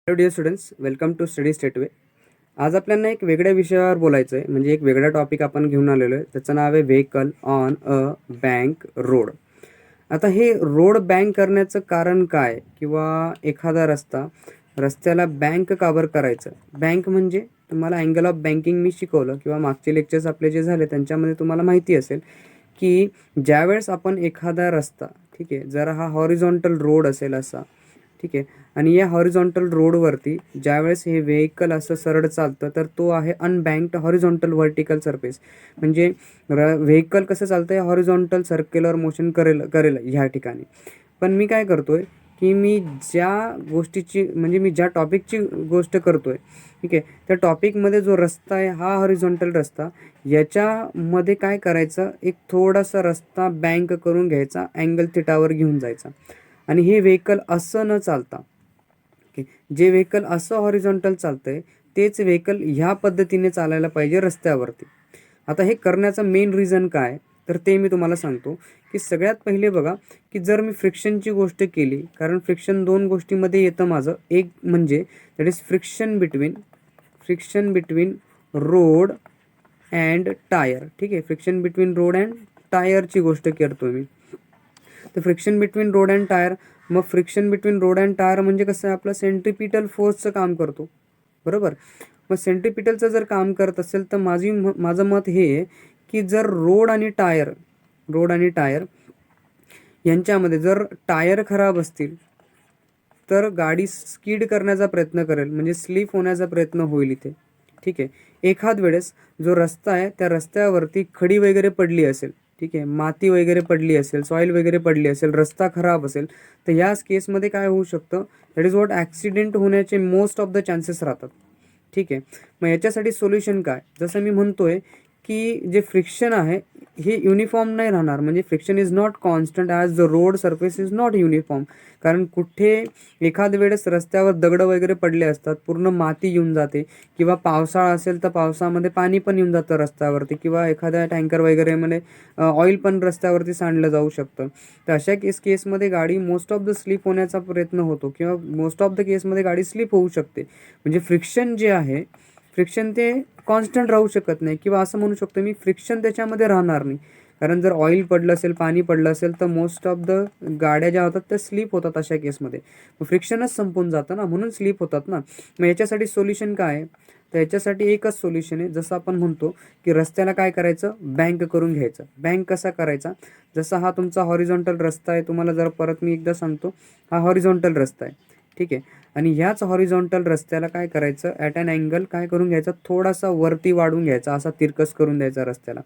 Hello dear students, welcome to Study Stateway. आज आपल्याला एक वेगळ्या विषयावर बोलायचं आहे, म्हणजे एक वेगळा टॉपिक आपण घेऊन आलेलो आहे. त्याचं नाव आहे vehicle on a bank road. आता हे रोड बँक करण्याचं कारण काय, किंवा एखादा रस्त्याला बँक काबर करायचं. बँक म्हणजे तुम्हाला अँगल ऑफ बँकिंग मी शिकवलं, किंवा मागचे लेक्चर्स आपले जे झाले त्यांच्यामध्ये तुम्हाला माहिती असेल की ज्यावेळेस आपण एखादा रस्ता, ठीक आहे, जर हा हॉरिझॉन्टल रोड असेल असा, ठीक आहे, आणि या हॉरिझॉन्टल रोडवरती ज्यावेळेस हे व्हेकल असं सरळ चालतं तर तो आहे अनबँक्ड हॉरिझॉन्टल व्हर्टिकल सरफेस. म्हणजे व्हेकल कसं चालतं, हॉरिझॉन्टल सर्क्युलर मोशन करेल करेल ह्या ठिकाणी. पण मी काय करतोय की मी ज्या टॉपिकची गोष्ट करतोय, ठीक आहे, त्या टॉपिकमध्ये जो रस्ता आहे हा हॉरिझॉन्टल रस्ता, याच्यामध्ये काय करायचं, एक थोडासा रस्ता बँक करून घ्यायचा, अँगल थिटावर घेऊन जायचा. आणि हे व्हेकल असं न चालता, ओके, जे व्हेकल असं हॉरिझॉन्टल चालतंय तेच व्हेकल ह्या पद्धतीने चालायला पाहिजे रस्त्यावरती. आता हे करण्याचं मेन रिझन काय, तर ते मी तुम्हाला सांगतो. की सगळ्यात पहिले बघा, की जर मी फ्रिक्शनची गोष्ट केली, कारण फ्रिक्शन दोन गोष्टीमध्ये येतं माझं. एक म्हणजे that is friction between road and tyre. ठीक आहे, फ्रिक्शन बिटवीन रोड अँड टायरची गोष्ट करतो मी. तर friction between road and tyre, मग friction between road and tyre म्हणजे कसं आहे, आपलं सेंट्रिपिटल फोर्सचं काम करतो, बरोबर. मग सेंट्रिपिटलचं जर काम करत असेल तर माझं मत हे आहे की जर रोड आणि टायर यांच्यामध्ये जर टायर खराब असतील तर गाडी स्किड करण्याचा प्रयत्न करेल, म्हणजे स्लिप होण्याचा प्रयत्न होईल इथे. ठीक आहे, एखाद वेळेस जो रस्ता आहे त्या रस्त्यावरती खडी वगैरे पडली असेल, ठीक आहे, माती वगैरे पडली असेल, सॉईल वगैरे पडली असेल, रस्ता खराब असेल, तर या केसमध्ये काय होऊ शकतं, दॅट इज वॉट, ॲक्सिडेंट होण्याचे मोस्ट ऑफ द चान्सेस राहतात. ठीक आहे, मग याच्यासाठी सोल्युशन काय, जसं मी म्हणतोय की जे फ्रिक्शन आहे हे युनिफॉर्म नाही राहणार. म्हणजे friction is not constant as the road surface is not uniform. कारण कुठे एखाद वेळेस रस्त्यावर दगड वगैरे पडले असतात, पूर्ण माती येऊन जाते, किंवा पावसाळा असेल तर पावसामध्ये पाणी पण येऊन जातं रस्त्यावरती, किंवा एखाद्या टँकर वगैरेमध्ये ऑइल पण रस्त्यावरती सांडलं जाऊ शकतं. तर अशा केसमध्ये गाडी मोस्ट ऑफ द स्लिप होण्याचा प्रयत्न होतो, किंवा मोस्ट ऑफ द केसमध्ये गाडी स्लिप होऊ शकते. म्हणजे फ्रिक्शन जे आहे, फ्रिक्शन ते कॉन्स्टंट राहू शकत नाही, किंवा असं म्हणू शकतो मी, फ्रिक्शन त्याच्यामध्ये राहणार नाही. कारण जर ऑइल पडलं असेल, पाणी पडलं असेल, तर मोस्ट ऑफ द गाड्या ज्या होतात त्या स्लिप होतात अशा केसमध्ये. मग फ्रिक्शनच संपून जातं ना, म्हणून स्लिप होतात ना. मग याच्यासाठी सोल्युशन काय आहे, तर याच्यासाठी एकच सोल्युशन आहे. जसं आपण म्हणतो की रस्त्याला काय करायचं, बँक करून घ्यायचं. बँक कसा करायचा, जसा हा तुमचा हॉरिझॉन्टल रस्ता आहे, तुम्हाला जर परत मी एकदा सांगतो, हा हॉरिझॉन्टल रस्ता आहे, ठीक आहे, आणि ह्याच हॉरिझॉन्टल रस्त्याला काय करायचं, ॲट अन अँगल काय करून घ्यायचा, थोडासा वरती वाढून घ्यायचा, असा तिरकस करून द्यायचा रस्त्याला.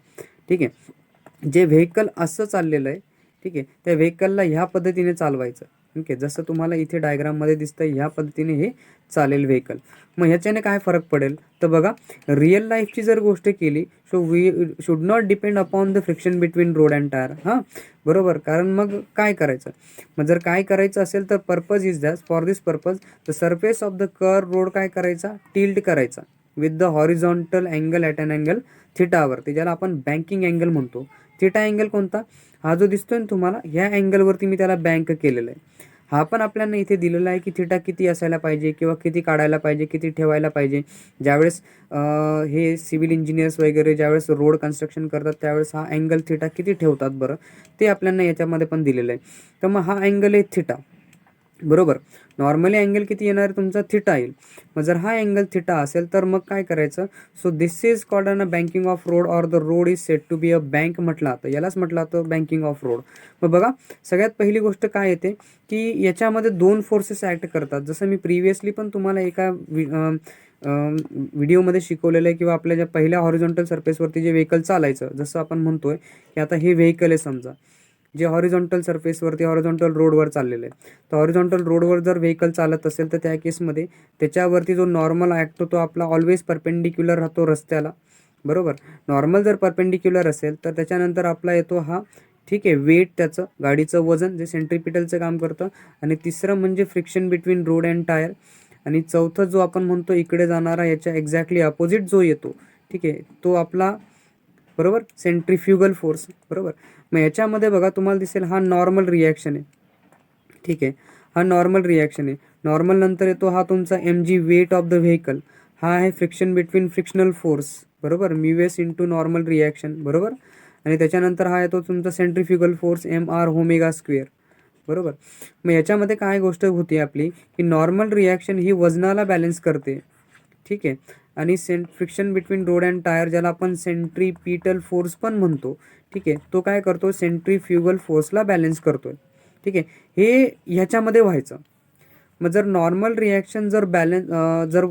ठीक आहे, जे व्हेकल असं चाललेलं आहे, ठीक आहे, त्या व्हेकलला ह्या पद्धतीने चालवायचं. ठीक आहे, जसं तुम्हाला इथे डायग्राममध्ये दिसतं ह्या पद्धतीने हे चालेल व्हेकल. मग ह्याच्याने काय फरक पडेल, तर बघा, रिअल लाईफची जर गोष्ट केली, so we should not depend upon the friction between road and tyre. हां, बरोबर. कारण मग काय करायचं, मग जर काय करायचं असेल तर purpose is that, for this purpose the surface of the curve road काय करायचा, टिल्ट करायचा with the horizontal angle at an angle थिटावरती, ज्याला आपण बँकिंग अँगल म्हणतो. थिटा अँगल कोणता, हा जो दिसतोय ना तुम्हाला, ह्या अँगलवरती मी त्याला बँक केलेलं आहे. हा पण आपल्याला इथे दिलेला आहे की थिटा किती असायला पाहिजे, किंवा किती काढायला पाहिजे, किती ठेवायला पाहिजे. ज्यावेळेस हे सिव्हिल इंजिनियर्स वगैरे ज्यावेळेस रोड कन्स्ट्रक्शन करतात त्यावेळेस हा अँगल थिटा किती ठेवतात बरं, ते आपल्याला याच्यामध्ये पण दिलेलं आहे. तर मग हा अँगल आहे थिटा, बरोबर. नॉर्मली अँगल किती येणार, तुमचा थिटा येईल. मग जर हा अँगल थिटा असेल तर मग काय करायचं, so this is called an a banking of road, or the road is set to be a bank म्हटलं जातं, यालाच म्हटलं जातं बँकिंग ऑफ रोड. मग बघा, सगळ्यात पहिली गोष्ट काय येते की याच्यामध्ये दोन फोर्सेस ॲक्ट करतात. जसं मी प्रिव्हियसली पण तुम्हाला एका व्हिडिओमध्ये शिकवलेलं आहे, किंवा आपल्या ज्या पहिल्या हॉरिझॉन्टल सरफेसवरती जे व्हेकल चालायचं, जसं आपण म्हणतोय की आता हे व्हेकल आहे समजा, जे हॉरिझॉन्टल सरफेसवरती हॉरिझॉन्टल रोडवर चाललेलं आहे. तर हॉरिझॉन्टल रोडवर जर व्हेकल चालत असेल तर त्या केसमध्ये त्याच्यावरती जो नॉर्मल ॲक्ट तो आपला ऑलवेज परपेंडिक्युलर राहतो रस्त्याला, बरोबर. नॉर्मल जर परपेंडिक्युलर असेल तर त्याच्यानंतर आपला येतो हा, ठीक आहे, वेट, त्याचं गाडीचं वजन जे सेंट्रिपिटलचं काम करतं. आणि तिसरं म्हणजे friction between road and tyre. आणि चौथं जो आपण म्हणतो इकडे जाणारा, याच्या एक्झॅक्टली अपोजिट जो येतो, ठीक आहे, तो आपला, बरोबर, सेंट्रिफ्युगल फोर्स, बरोबर. मग याच्यामध्ये बघा तुम्हाला दिसेल हा नॉर्मल रिॲक्शन आहे, ठीक आहे. हा नॉर्मल रिॲक्शन आहे. नॉर्मल नंतर येतो हा तुमचा mg weight of the vehicle. हा आहे फ्रिक्शन बिटवीन फ्रिक्शनल फोर्स, बरोबर, म्यूएस इंटू नॉर्मल रिॲक्शन, बरोबर. आणि त्याच्यानंतर हा येतो तुमचा centrifugal force mr omega square, बरोबर. मग याच्यामध्ये काय गोष्ट होती आपली की नॉर्मल रिॲक्शन ही वजनाला बॅलन्स करते, ठीक आहे. आणि friction between road and tyre, ज्याला आपण सेंट्रीपिटल फोर्स पण म्हणतो, ठीक आहे, तो काय करतो, सेंट्रीफ्युगल फोर्सला बॅलन्स करतोय, ठीक आहे. हे ह्याच्यामध्ये व्हायचं. मग जर नॉर्मल रिॲक्शन जर जर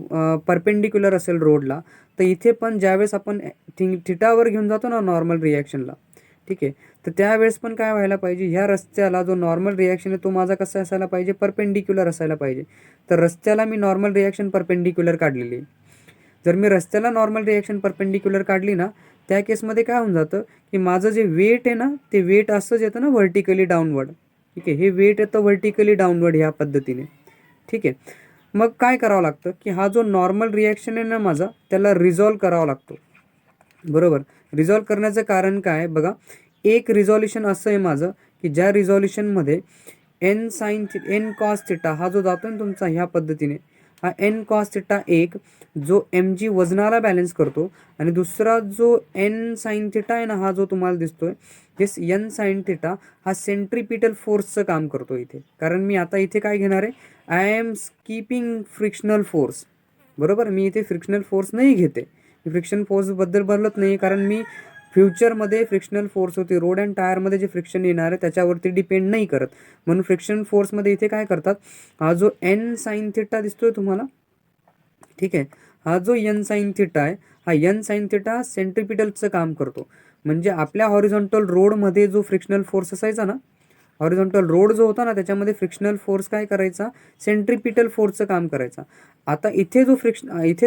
परपेंडिक्युलर असेल रोडला, तर इथे पण ज्यावेळेस आपण थिटावर घेऊन जातो ना नॉर्मल रिॲक्शनला, ठीक आहे, तर त्यावेळेस पण काय व्हायला पाहिजे, ह्या रस्त्याला जो नॉर्मल रिॲक्शन आहे तो माझा कसा असायला पाहिजे, परपेंडिक्युलर असायला पाहिजे. तर रस्त्याला मी नॉर्मल रिॲक्शन परपेंडिक्युलर काढलेली आहे. जर मी रस्त्याला नॉर्मल रिॲक्शन परपेंडिक्युलर काढली ना, त्या केसमध्ये काय होऊन जातं की माझं जे वेट आहे ना, ते वेट असंच येतं ना व्हर्टिकली डाऊनवर्ड, ठीक आहे. हे वेट येतं व्हर्टिकली डाऊनवर्ड ह्या पद्धतीने, ठीक आहे. मग काय करावं लागतं की हा जो नॉर्मल रिॲक्शन आहे ना माझा, त्याला रिझॉल्व करावा लागतो, बरोबर. रिझॉल्व करण्याचं कारण काय बघा, एक रिझॉल्युशन असं आहे माझं की ज्या रिझॉल्युशनमध्ये एन कॉस थिटा हा जो जातो ना तुमचा ह्या पद्धतीने, हा एन कॉस थिटा एक जो mg वजनाला बॅलन्स करतो, आणि दुसरा जो एन साइन थिटा आहे ना, हा जो तुम्हाला दिसतोय, येस एन साइन थिटा, हा सेंट्रीपिटल फोर्सचं काम करतो इथे. कारण मी आता इथे काय घेणार आहे, I am keeping frictional force, बरोबर. मी इथे फ्रिक्शनल फोर्स नाही घेते, मी फ्रिक्शन फोर्सबद्दल बोलत नाही, कारण मी फ्युचरमध्ये फ्रिक्शनल फोर्स होती रोड अँड टायरमध्ये जे फ्रिक्शन येणार आहे त्याच्यावरती डिपेंड नाही करत. म्हणून फ्रिक्शन फोर्समध्ये इथे काय करतात, हा जो एन साइन थिटा दिसतोय तुम्हाला, ठीक आहे, हा जो एन साइन थिटा आहे, हा एन साइन थिटा सेंट्रिपिटलचं काम करतो. म्हणजे आपल्या हॉरिझॉन्टल रोडमध्ये जो फ्रिक्शनल फोर्स असायचा ना, हॉरिझॉन्टल रोड जो होता ना, त्याच्यामध्ये फ्रिक्शनल फोर्स काय करायचा, सेंट्रिपिटल फोर्सचं काम करायचा. आता इथे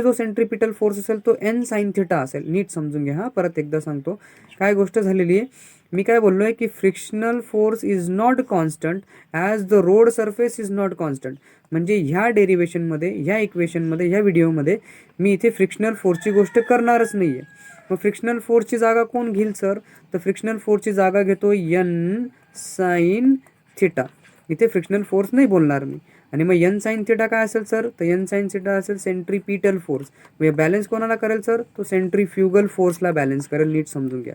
जो सेंट्रिपिटल फोर्स असेल तो एन साइन थिटा असेल. नीट समजून घ्या, हा परत एकदा सांगतो काय गोष्ट झालेली आहे. मी काय बोललोय की frictional force is not constant as the road surface is not constant. म्हणजे ह्या डेरिवेशनमध्ये, ह्या इक्वेशनमध्ये, ह्या व्हिडिओमध्ये मी इथे फ्रिक्शनल फोर्सची गोष्ट करणारच नाही आहे. मग फ्रिक्शनल फोर्सची जागा कोण घेईल सर, तर फ्रिक्शनल फोर्सची जागा घेतो एन साइन थिटा. इथे फ्रिक्शनल फोर्स नाही बोलणार मी. आणि मग एन साइन थिटा काय असेल सर, तर एन साइन थिटा असेल सेंट्रीपिटल फोर्स. मग बॅलन्स कोणाला करेल सर, तो सेंट्रीफ्युगल फोर्सला बॅलन्स करेल. नीट समजून घ्या,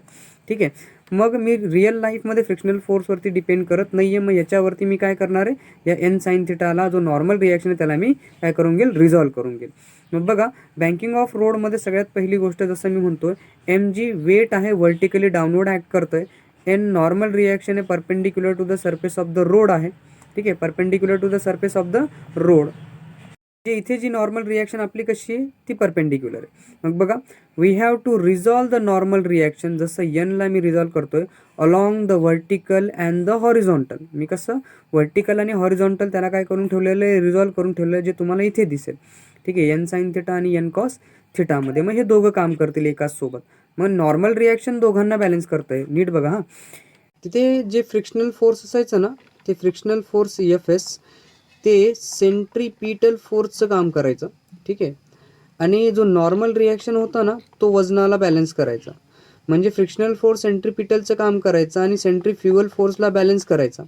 ठीक आहे. मग मी रिअल लाईफमध्ये फ्रिक्शनल फोर्सवरती डिपेंड करत नाही आहे. मग याच्यावरती मी काय करणार आहे, या एन साइन थिटाला जो नॉर्मल रिॲक्शन आहे त्याला मी काय करून घेईल, रिझॉल्व करून घेईल. मग बघा, बँकिंग ऑफ रोडमध्ये सगळ्यात पहिली गोष्ट जसं मी म्हणतोय, mg वेट आहे व्हर्टिकली डाऊनवर्ड ॲक्ट करतोय, एन नॉर्मल रिॲक्शन आहे perpendicular to the surface of the road आहे, ठीक आहे, perpendicular to the surface of the road. इथे जी नॉर्मल रिॲक्शन आपली कशी आहे, ती परपेंडिक्युलर आहे. मग बघा, we have to resolve the normal reaction, जसं एनला मी रिझॉल्व करतोय along the vertical and the horizontal. मी कसं व्हर्टिकल आणि हॉरिझॉन्टल त्याला काय करून ठेवलेलं आहे, रिझॉल्व करून ठेवलेलं आहे, जे तुम्हाला इथे दिसेल, ठीक आहे, एन साइन थिटा आणि एन कॉस थिटामध्ये. मग हे दोघं काम करतील एकाच सोबत. मग नॉर्मल रिॲक्शन दोघांना बॅलन्स करतंय. नीट बघा हां, तिथे जे फ्रिक्शनल फोर्स असायचं ना, ते फ्रिक्शनल फोर्स एफ एस, ते सेंट्रीपिटल फोर्सचं काम करायचं, ठीक आहे. आणि जो नॉर्मल रिॲक्शन होता ना, तो वजनाला बॅलन्स करायचा. म्हणजे फ्रिक्शनल फोर्स सेंट्रीपिटलचं काम करायचं आणि सेंट्रीफ्युगल फोर्सला बॅलन्स करायचा.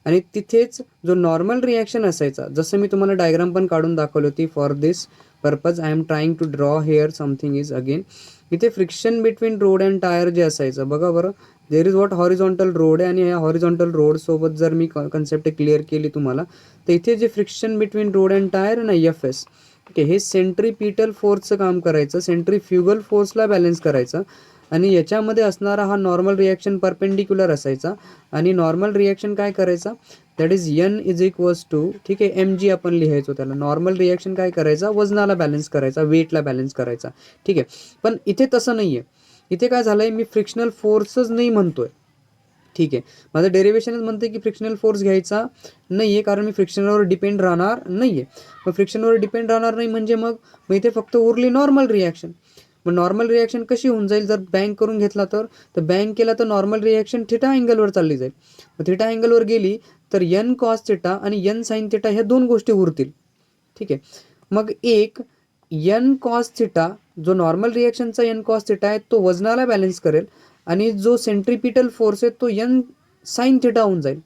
आणि तिथेच जो नॉर्मल रिॲक्शन असायचा, जसं मी तुम्हाला डायग्राम पण काढून दाखवली होती, for this purpose I am trying to draw here something is again. इथे friction between road and tyre जे असायचं बघा बरं, there is what horizontal road आहे, आणि या हॉरिझॉन्टल रोडसोबत जर मी कन्सेप्ट क्लिअर केली तुम्हाला, तर इथे जे friction between road and tyre ना एफ एस, ठीक आहे, हे सेंट्रीपिटल फोर्सचं काम करायचं, सेंट्रीफ्युगल फोर्सला बॅलन्स करायचं. आणि याच्यामध्ये असणारा हा नॉर्मल रिॲक्शन परपेंडिक्युलर असायचा. आणि नॉर्मल रिॲक्शन काय करायचा, that is N is equals to, ठीक आहे, mg आपण लिहायचो त्याला. नॉर्मल रिॲक्शन काय करायचा, वजनाला बॅलन्स करायचा, वेटला बॅलन्स करायचा, ठीक आहे. पण इथे तसं नाही आहे. इथे काय झालं आहे, मी फ्रिक्शनल फोर्सच नाही म्हणतोय, ठीक आहे, माझं डेरिवेशनच म्हणते की फ्रिक्शनल फोर्स घ्यायचा नाही आहे, कारण मी फ्रिक्शनवर डिपेंड राहणार नाही आहे. मग फ्रिक्शनवर डिपेंड राहणार नाही म्हणजे मग इथे फक्त उरली नॉर्मल रिॲक्शन. मग नॉर्मल रिॲक्शन कशी होऊन जाईल, जर बँक करून घेतला तर बँक केला तर नॉर्मल रिॲक्शन थिटा अँगलवर चालली जाईल. मग थिटा अँगलवर गेली तर एन कॉस थिटा आणि एन साइन थिटा ह्या दोन गोष्टी उरतील, ठीक आहे. मग एक एन कॉस थिटा, जो नॉर्मल रिॲक्शनचा एन कॉस थिटा आहे, तो वजनाला बॅलन्स करेल, आणि जो सेंट्रीपिटल फोर्स आहे तो एन साइन थिटा होऊन जाईल.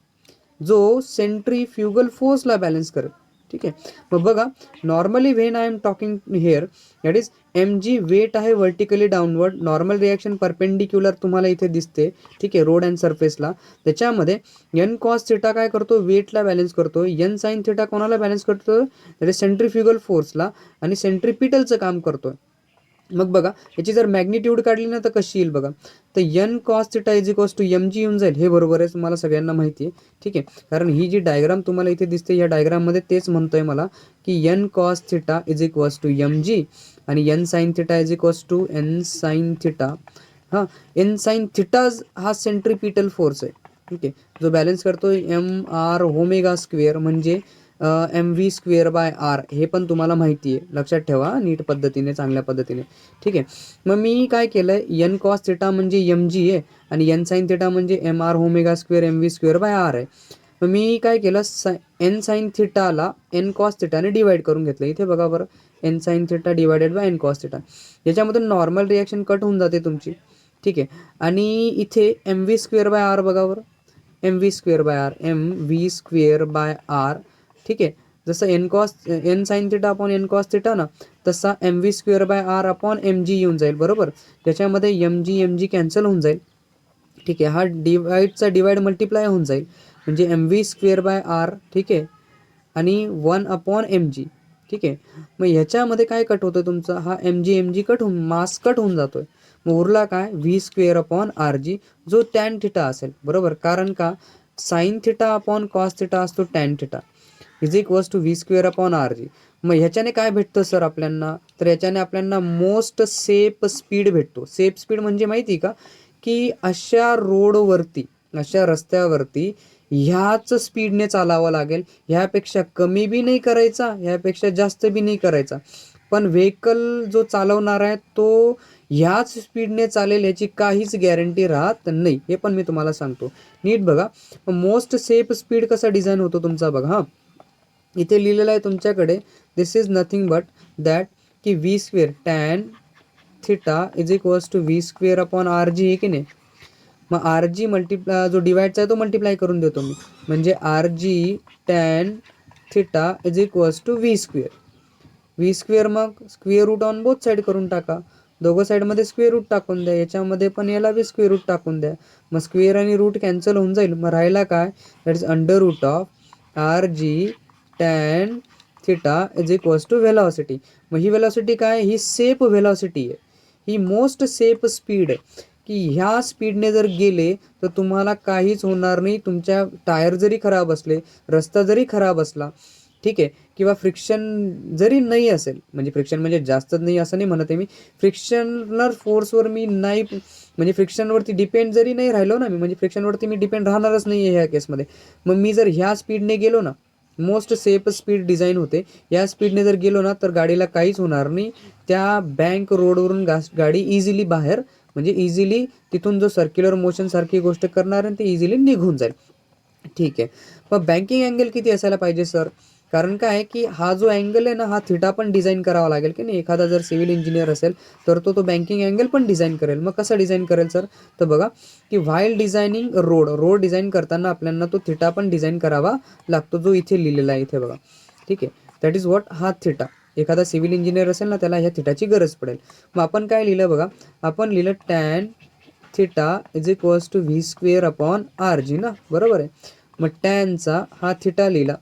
जो सेंट्रीफ्युगल फोर्सला बॅलन्स करेल. ठीक आहे. मग बघा, normally when I am talking here that is M G weight आहे vertically downward, normal reaction perpendicular तुम्हाला इथे दिसते. ठीक आहे, रोड अँड सरफेसला. त्याच्यामध्ये एन कॉस थिटा काय करतो, वेटला बॅलन्स करतो. एन साईन थिटा कोणाला बॅलन्स करतो, दॅट इज सेंट्रीफ्युगल फोर्सला आणि सेंट्रीपिटलचं काम करतोय. मग बघा, याची जर मॅग्निट्यूड काढली ना तर कशी येईल बघा. तर N cos theta is equals to M G येऊन जाईल. हे बरोबर आहे, तुम्हाला सगळ्यांना माहिती आहे. ठीक आहे, कारण ही जी डायग्राम तुम्हाला इथे दिसते, या डायग्राममध्ये तेच म्हणतोय मला की N cos theta is equals to M G आणि N sine theta is equals to N sine theta. हां, एन साईन थिटाज हा सेंट्रीपिटल फोर्स आहे. ठीक आहे, जो बॅलन्स करतो एम आर ओमेगा स्क्वेअर म्हणजे M V square by R. हे पण तुम्हाला माहिती आहे, लक्षात ठेवा नीट पद्धतीने, चांगल्या पद्धतीने. ठीक आहे, मग मी काय केलं आहे, एन कॉस थिटा म्हणजे एम जी आहे आणि एन साईन थिटा म्हणजे M R omega square M V square by R आहे. मग मी काय केलं, एन साईन थिटाला एन कॉस थिटाने डिवाइड करून घेतलं. इथे बघा बरं, N sine theta divided by N cos theta. याच्यामधून नॉर्मल रिॲक्शन कट होऊन जाते तुमची. ठीक आहे, आणि इथे M V square by R बघा बरं, M V square by R, M V square by R. ठीक आहे, जसं N sine theta upon N cos theta ना, तसा M V square by R upon M G येऊन जाईल. बरोबर, त्याच्यामध्ये एम जी कॅन्सल होऊन जाईल. ठीक आहे, हा डिवाइडचा डिवाइड मल्टिप्लाय होऊन जाईल म्हणजे M V square by R. ठीक आहे, आणि 1 अपॉन एम जी. ठीक आहे, मग ह्याच्यामध्ये काय कट होतं तुमचा, हा एम जी कट होऊन मास कट होऊन जातोय. मग उरला काय, V square upon R G, जो टॅन थिटा असेल. बरोबर, कारण का sine theta upon cos theta असतो tan theta is equals to V square upon R G. मग ह्याच्याने काय भेटतं सर आपल्याला, तर याच्याने आपल्याला मोस्ट सेफ स्पीड भेटतो. सेफ स्पीड म्हणजे माहिती का, की अशा रोडवरती, अशा रस्त्यावरती ह्याच स्पीडने चालावं लागेल. ह्यापेक्षा कमी बी नाही करायचा, ह्यापेक्षा जास्त बी नाही करायचा. पण व्हेकल जो चालवणार आहे तो ह्याच स्पीडने चालेल याची काहीच गॅरंटी राहत नाही. हे पण मी तुम्हाला सांगतो, नीट बघा. मोस्ट सेफ स्पीड कसा डिझाईन होतो तुमचा बघा. हां, इथे लिहिलेलं आहे तुमच्याकडे, this is nothing but that की V square tan theta is equals to V square upon R G. आहे की नाही. मग आर जी जो डिवाइडचा आहे तो मल्टिप्लाय करून देतो मी, म्हणजे R G tan theta is equals to V square. V square मग square root on both side करून टाका, दोघं साईडमध्ये स्क्वेअर रूट टाकून द्या, याच्यामध्ये पण याला बी स्क्वेअर रूट टाकून द्या. मग स्क्वेअर आणि रूट कॅन्सल होऊन जाईल. मग राहिला काय, that is under root of R G tan theta is equals to velocity. मग ही व्हेलॉसिटी काय, ही सेफ व्हेलॉसिटी आहे, ही मोस्ट सेफ स्पीड आहे. की ह्या स्पीडने जर गेले तर तुम्हाला काहीच होणार नाही. तुमच्या टायर जरी खराब असले, रस्ता जरी खराब असला, ठीक आहे, किंवा फ्रिक्शन जरी नाही असेल, म्हणजे फ्रिक्शन म्हणजे जास्तच नाही असं नाही म्हणत आहे मी, फ्रिक्शनल फोर्सवर मी नाही, म्हणजे फ्रिक्शनवरती डिपेंड जरी नाही राहिलो ना मी, म्हणजे फ्रिक्शनवरती मी डिपेंड राहणारच नाही आहे ह्या केसमध्ये. मग मी जर ह्या स्पीडने गेलो ना, मोस्ट सेफ स्पीड डिझाईन होते, या स्पीडने जर गेलो ना तर गाडीला काहीच होणार नाही. त्या बँक रोडवरून गाडी इझिली बाहेर, म्हणजे इझिली तिथून जो सर्क्युलर मोशन सारखी गोष्ट करणार आहे ते इझिली निघून जाईल. ठीक आहे, मग बँकिंग अँगल किती असायला पाहिजे सर, कारण काय आहे की हा जो अँगल आहे ना, हा थिटा पण डिझाईन करावा लागेल की नाही. एखादा जर सिव्हिल इंजिनियर असेल तर तो बँकिंग अँगल पण डिझाईन करेल. मग कसं डिझाईन करेल सर, तर बघा की व्हाईल डिझायनिंग रोड डिझाईन करताना आपल्याला तो थिटा पण डिझाईन करावा लागतो, जो इथे लिहिलेला आहे इथे बघा. ठीक आहे, दॅट इज व्हॉट, हा थिटा. एखादा सिव्हिल इंजिनियर असेल ना, त्याला ह्या थिटाची गरज पडेल. मग आपण काय लिहिलं बघा, आपण लिहिलं tan theta is equals to V square upon R G ना, बरोबर आहे. मग टॅनचा हा थिटा लिहिला,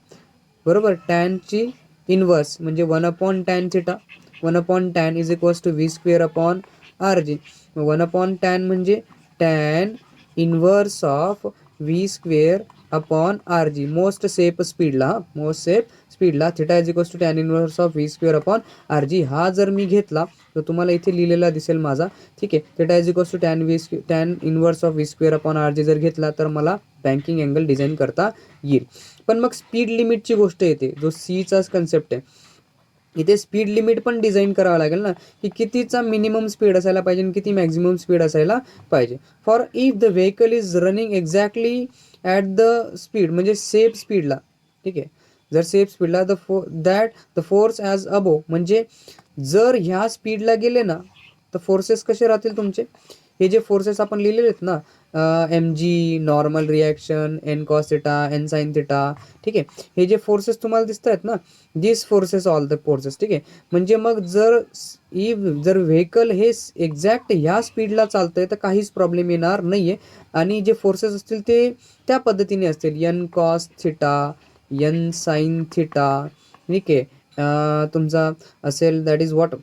बरोबर. टॅनची इनवर्स म्हणजे 1 upon tan theta, 1 upon tan is equals to V square upon R G. 1 upon tan म्हणजे tan inverse of V square upon R G, most safe स्पीडला, मोस्ट सेफ स्पीडला theta is equals to tan inverse of V square upon R G. हा जर मी घेतला तर तुम्हाला इथे लिहिलेला दिसेल माझा. ठीक आहे, theta is equals to tan inverse of V square upon R G जर घेतला तर मला बँकिंग अँगल डिझाईन करता येईल. पण मग स्पीड लिमिटची गोष्ट येते, जो सीचाच कन्सेप्ट आहे. इथे स्पीड लिमिट पण डिझाईन करावं लागेल ना, की कितीचा मिनिमम स्पीड असायला पाहिजे आणि किती मॅक्झिमम स्पीड असायला पाहिजे. For if the vehicle is running exactly at the speed, म्हणजे सेफ स्पीडला. ठीक आहे, जर सेफ स्पीडला द फोर्स ॲज अबो, म्हणजे जर ह्या स्पीडला गेले ना तर फोर्सेस कसे राहतील तुमचे, हे जे फोर्सेस आपण लिहिलेले आहेत ना, M G, normal reaction, N cos theta, N sine theta, ठीक आहे, हे जे फोर्सेस तुम्हाला दिसत आहेत ना, this forces all the forces, ठीक आहे. म्हणजे मग जर व्हेकल हे एक्झॅक्ट ह्या स्पीडला चालतंय तर काहीच प्रॉब्लेम येणार नाही आहे. आणि जे फोर्सेस असतील ते त्या पद्धतीने असतील, N cos theta, N sine theta, ठीक आहे. तुमचा असेल that is what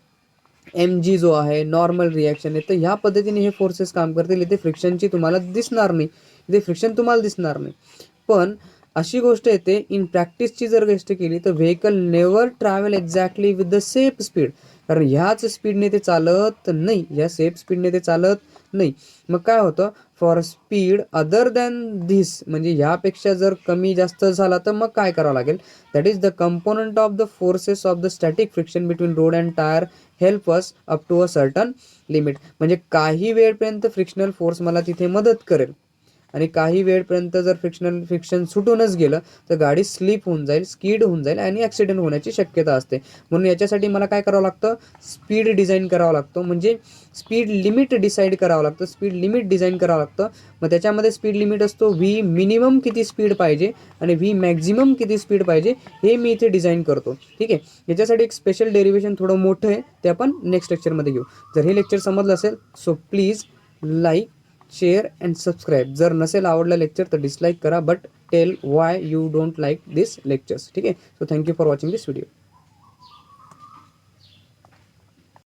M G जो आहे, नॉर्मल रिॲक्शन आहे. तर ह्या पद्धतीने हे फोर्सेस काम करतील. इथे फ्रिक्शनची तुम्हाला दिसणार नाही, इथे फ्रिक्शन तुम्हाला दिसणार नाही. पण अशी गोष्ट येते, इन प्रॅक्टिसची जर गोष्ट केली तर vehicle never travel exactly with the same speed. कारण ह्याच स्पीडने ते चालत नाही, ह्या सेम स्पीडने ते चालत नाही. मग काय होतं, for speed other than this, म्हणजे ह्यापेक्षा जर कमी जास्त झाला तर मग काय करावं लागेल, that is the component of the forces of the static friction between road and tyre help us up to a certain limit. म्हणजे काही वेळपर्यंत फ्रिक्शनल फोर्स मला तिथे मदत करेल, आणि काही वेळपर्यंत जर फ्रिक्शन सुटूनच गेलं तर गाडी स्लिप होऊन जाईल, स्कीड होऊन जाईल आणि ॲक्सिडेंट होण्याची शक्यता असते. म्हणून याच्यासाठी मला काय करावं लागतं, स्पीड डिझाईन करावं लागतं, म्हणजे स्पीड लिमिट डिसाईड करावं लागतं, स्पीड लिमिट डिझाईन करावं लागतं. मग त्याच्यामध्ये स्पीड लिमिट असतो, व्ही मिनिमम किती स्पीड पाहिजे आणि व्ही मॅक्झिमम किती स्पीड पाहिजे हे मी इथे डिझाईन करतो, ठीक आहे. याच्यासाठी एक स्पेशल डेरिव्हेशन थोडं मोठं आहे, ते आपण नेक्स्ट लेक्चरमध्ये घेऊ. जर हे लेक्चर समजलं असेल so please like, share and subscribe. जर नसेल आवडलं लेक्चर तर डिसलाईक करा, but tell why you don't like this lectures, ठीक आहे. So thank you for watching this video.